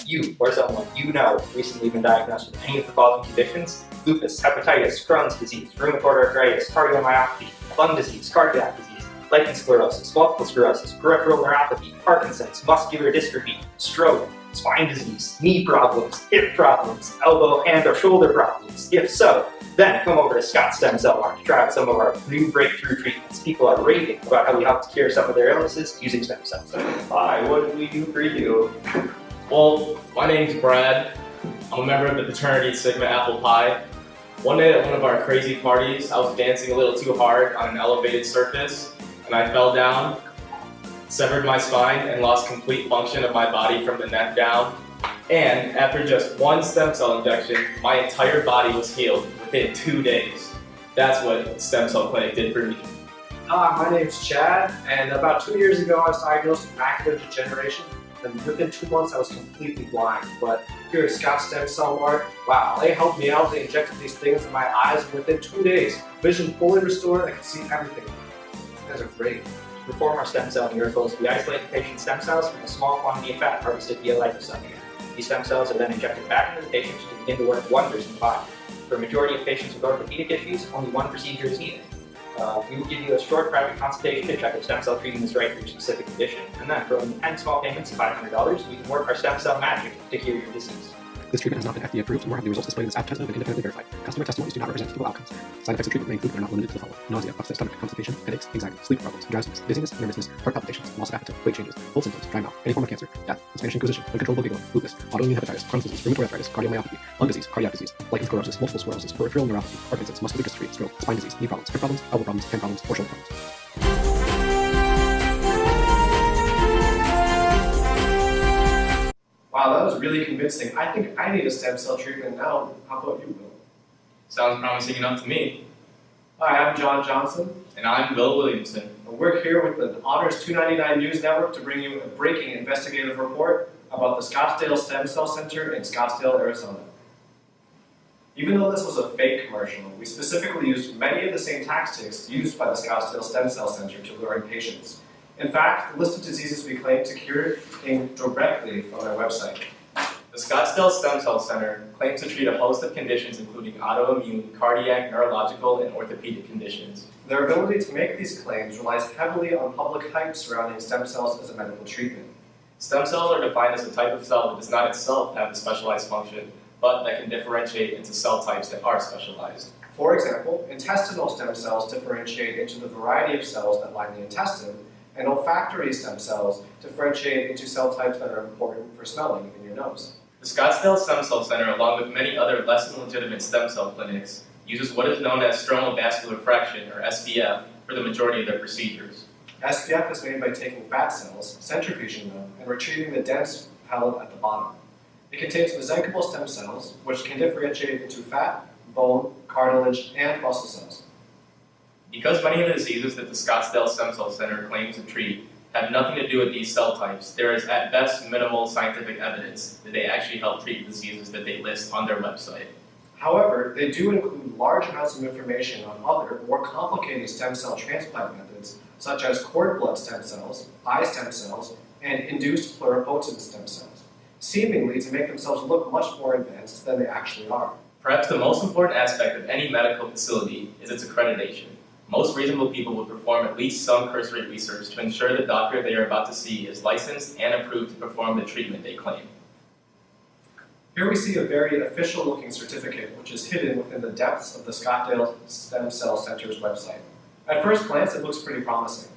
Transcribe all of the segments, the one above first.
Have you or someone you know recently been diagnosed with any of the following conditions? Lupus, hepatitis, Crohn's disease, rheumatoid arthritis, cardiomyopathy, lung disease, cardiac disease, lichen sclerosis, multiple sclerosis, peripheral neuropathy, Parkinson's, muscular dystrophy, stroke, spine disease, knee problems, hip problems, elbow, hand, or shoulder problems? If so, then come over to Scott Stem Cell Mart to try out some of our new breakthrough treatments. People are raving about how we help to cure some of their illnesses using stem cells. Hi, what did we do for you? Well, my name's Brad. I'm a member of the fraternity Sigma Apple Pie. One day at one of our crazy parties, I was dancing a little too hard on an elevated surface, and I fell down, severed my spine, and lost complete function of my body from the neck down. And after just one stem cell injection, my entire body was healed within 2 days. That's what Stem Cell Clinic did for me. My name's Chad, and about 2 years ago I was diagnosed with macular degeneration, and within 2 months I was completely blind. But here at Scott Stem Cell Mart, wow, they helped me out. They injected these things in my eyes, and within 2 days, vision fully restored. I could see everything. These guys are great. To perform our stem cell miracles, we isolate the patient's stem cells from a small quantity of fat harvested via liposome. These stem cells are then injected back into the patient to begin to work wonders in the body. For a majority of patients with orthopedic issues, only one procedure is needed. We will give you a short private consultation to check if stem cell treatment is right for your specific condition, and then for only 10 small payments of $500, we can work our stem cell magic to cure your disease. This treatment has not been FDA approved, nor have the results displayed in this advertisement been independently verified. Customer testimonies do not represent typical outcomes. Side effects of treatment may include but are not limited to the following: nausea, upset stomach, constipation, headaches, anxiety, sleep problems, drowsiness, dizziness, nervousness, heart palpitations, loss of appetite, weight changes, cold symptoms, dry mouth, any form of cancer, death, the Spanish Inquisition, uncontrollable giggling, lupus, autoimmune hepatitis, Crohn's disease, rheumatoid arthritis, cardiomyopathy, lung disease, cardiac disease, lichen sclerosis, multiple sclerosis, peripheral neuropathy, Parkinson's, muscular dystrophy, stroke, spine disease, knee problems, hip problems, elbow problems, hand problems, or shoulder problems. Wow, that was really convincing. I think I need a stem cell treatment now. How about you, Will? Sounds promising enough to me. Hi, I'm John Johnson, And I'm Will Williamson. and we're here with the Honors 299 News Network to bring you a breaking investigative report about the Scottsdale Stem Cell Center in Scottsdale, Arizona. Even though this was a fake commercial, we specifically used many of the same tactics used by the Scottsdale Stem Cell Center to lure in patients. In fact, the list of diseases we claim to cure came directly from their website. The Scottsdale Stem Cell Center claims to treat a host of conditions including autoimmune, cardiac, neurological, and orthopedic conditions. Their ability to make these claims relies heavily on public hype surrounding stem cells as a medical treatment. Stem cells are defined as a type of cell that does not itself have a specialized function, but that can differentiate into cell types that are specialized. For example, intestinal stem cells differentiate into the variety of cells that line the intestine, and olfactory stem cells differentiate into cell types that are important for smelling in your nose. The Scottsdale Stem Cell Center, along with many other less than legitimate stem cell clinics, uses what is known as stromal vascular fraction, or SVF, for the majority of their procedures. SPF is made by taking fat cells, centrifuging them, and retrieving the dense pellet at the bottom. It contains mesenchymal stem cells, which can differentiate into fat, bone, cartilage, and muscle cells. Because many of the diseases that the Scottsdale Stem Cell Center claims to treat have nothing to do with these cell types, there is at best minimal scientific evidence that they actually help treat the diseases that they list on their website. However, they do include large amounts of information on other, more complicated stem cell transplant methods, such as cord blood stem cells, eye stem cells, and induced pluripotent stem cells, seemingly to make themselves look much more advanced than they actually are. Perhaps the most important aspect of any medical facility is its accreditation. Most reasonable people will perform at least some cursory research to ensure the doctor they are about to see is licensed and approved to perform the treatment they claim. Here we see a very official-looking certificate, which is hidden within the depths of the Scottsdale Stem Cell Center's website. At first glance, it looks pretty promising.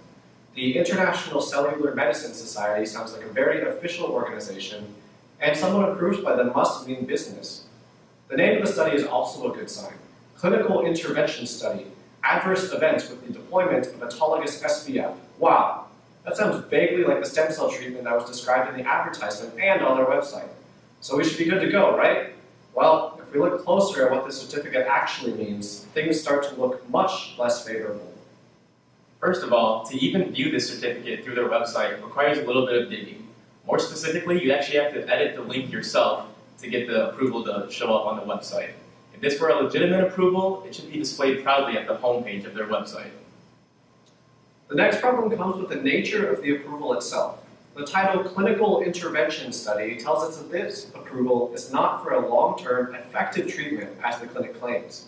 The International Cellular Medicine Society sounds like a very official organization, and someone approved by them must mean business. The name of the study is also a good sign. Clinical Intervention Study, Adverse Events with the Deployment of Autologous SBF. Wow, that sounds vaguely like the stem cell treatment that was described in the advertisement and on their website. So we should be good to go, right? Well, if we look closer at what this certificate actually means, things start to look much less favorable. First of all, to even view this certificate through their website requires a little bit of digging. More specifically, you actually have to edit the link yourself to get the approval to show up on the website. If this were a legitimate approval, it should be displayed proudly at the homepage of their website. The next problem comes with the nature of the approval itself. The title Clinical Intervention Study tells us that this approval is not for a long-term effective treatment as the clinic claims.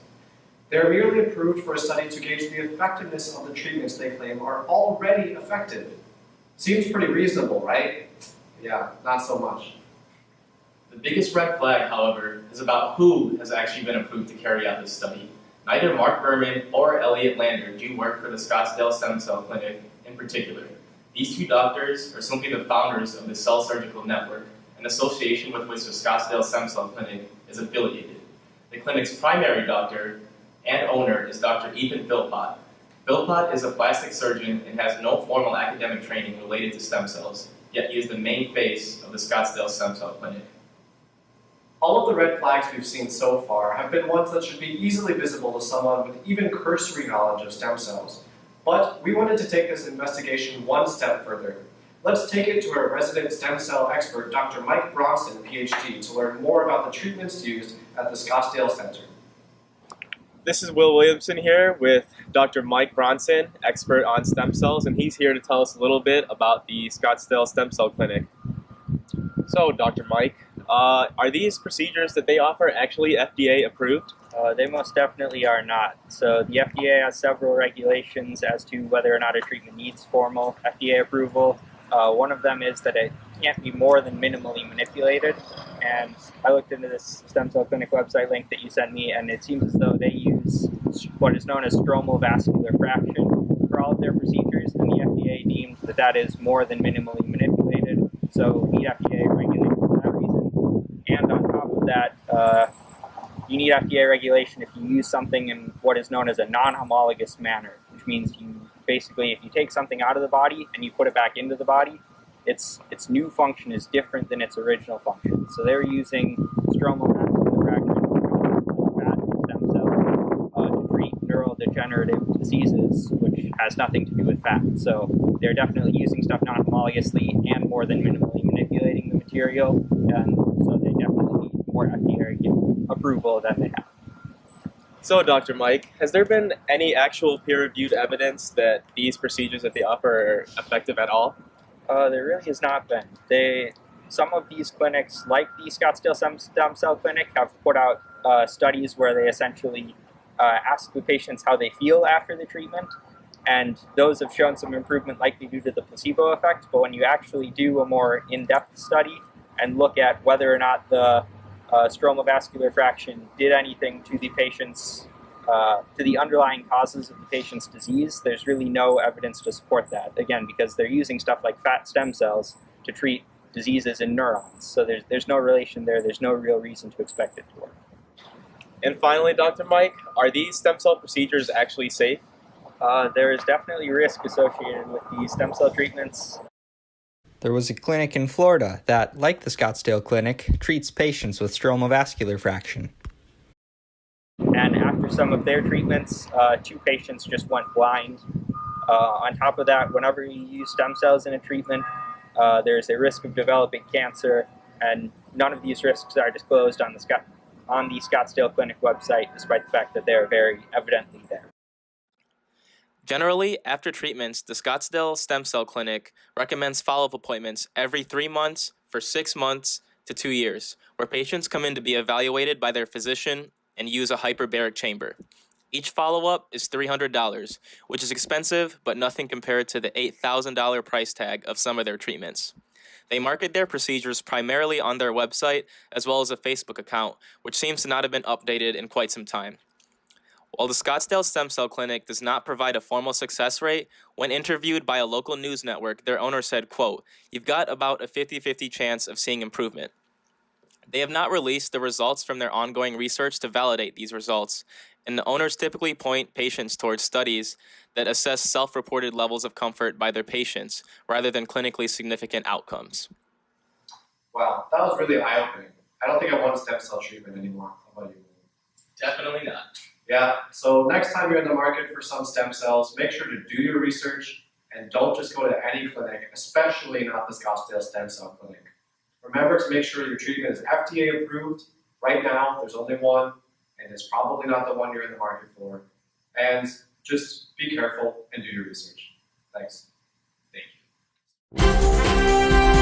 They are merely approved for a study to gauge the effectiveness of the treatments they claim are already effective. Seems pretty reasonable, right? Yeah, not so much. The biggest red flag, however, is about who has actually been approved to carry out this study. Neither Mark Berman or Elliot Lander do work for the Scottsdale Stem Cell Clinic in particular. These two doctors are simply the founders of the Cell Surgical Network, an association with which the Scottsdale Stem Cell Clinic is affiliated. The clinic's primary doctor and owner is Dr. Ethan Philpott. Philpott is a plastic surgeon and has no formal academic training related to stem cells, yet he is the main face of the Scottsdale Stem Cell Clinic. All of the red flags we've seen so far have been ones that should be easily visible to someone with even cursory knowledge of stem cells. But we wanted to take this investigation one step further. Let's take it to our resident stem cell expert, Dr. Mike Bronson, PhD, to learn more about the treatments used at the Scottsdale Center. This is Will Williamson here with Dr. Mike Bronson, expert on stem cells, and he's here to tell us a little bit about the Scottsdale Stem Cell Clinic. So, Dr. Mike, are these procedures that they offer actually FDA approved? They most definitely are not. So the FDA has several regulations as to whether or not a treatment needs formal FDA approval. One of them is that it can't be more than minimally manipulated. And I looked into this stem cell clinic website link that you sent me, and it seems as though they use what is known as stromal vascular fraction for all of their procedures, and the FDA deems that that is more than minimally manipulated. So we need FDA regulation for that reason. And on top of that, you need FDA regulation if you use something in what is known as a non-homologous manner, which means you basically, if you take something out of the body and you put it back into the body, its new function is different than its original function. So they're using stromal vascular fraction, fat stem cells, to treat neurodegenerative diseases, which has nothing to do with fat. So they're definitely using stuff non-homologously and more than minimally manipulating the material, and so they definitely need more FDA approval than they have. So, Dr. Mike, has there been any actual peer-reviewed evidence that these procedures that they offer are effective at all? There really has not been. Some of these clinics, like the Scottsdale Stem Cell Clinic, have put out studies where they essentially ask the patients how they feel after the treatment, and those have shown some improvement likely due to the placebo effect, but when you actually do a more in-depth study and look at whether or not the stromal vascular fraction did anything to the patient's, to the underlying causes of the patient's disease, there's really no evidence to support that. Again, because they're using stuff like fat stem cells to treat diseases in neurons. So there's no relation there. There's no real reason to expect it to work. And finally, Dr. Mike, are these stem cell procedures actually safe? There is definitely risk associated with these stem cell treatments. There was a clinic in Florida that, like the Scottsdale Clinic, treats patients with stromal vascular fraction. And after some of their treatments, 2 patients just went blind. On top of that, whenever you use stem cells in a treatment, there's a risk of developing cancer, and none of these risks are disclosed on the Scottsdale Clinic website, despite the fact that they're very evidently there. Generally, after treatments, the Scottsdale Stem Cell Clinic recommends follow-up appointments every 3 months for 6 months to 2 years, where patients come in to be evaluated by their physician and use a hyperbaric chamber. Each follow-up is $300, which is expensive, but nothing compared to the $8,000 price tag of some of their treatments. They market their procedures primarily on their website, as well as a Facebook account, which seems to not have been updated in quite some time. While the Scottsdale Stem Cell Clinic does not provide a formal success rate, when interviewed by a local news network, their owner said, quote, "You've got about a 50-50 chance of seeing improvement." They have not released the results from their ongoing research to validate these results, and the owners typically point patients towards studies that assess self-reported levels of comfort by their patients, rather than clinically significant outcomes. Wow, that was really eye-opening. I don't think I want stem cell treatment anymore. How about you? Definitely not. Yeah, so next time you're in the market for some stem cells, make sure to do your research and don't just go to any clinic, especially not the Scottsdale Stem Cell Clinic. Remember to make sure your treatment is FDA approved. Right now, there's only one, and it's probably not the one you're in the market for. And just be careful and do your research. Thanks. Thank you. you.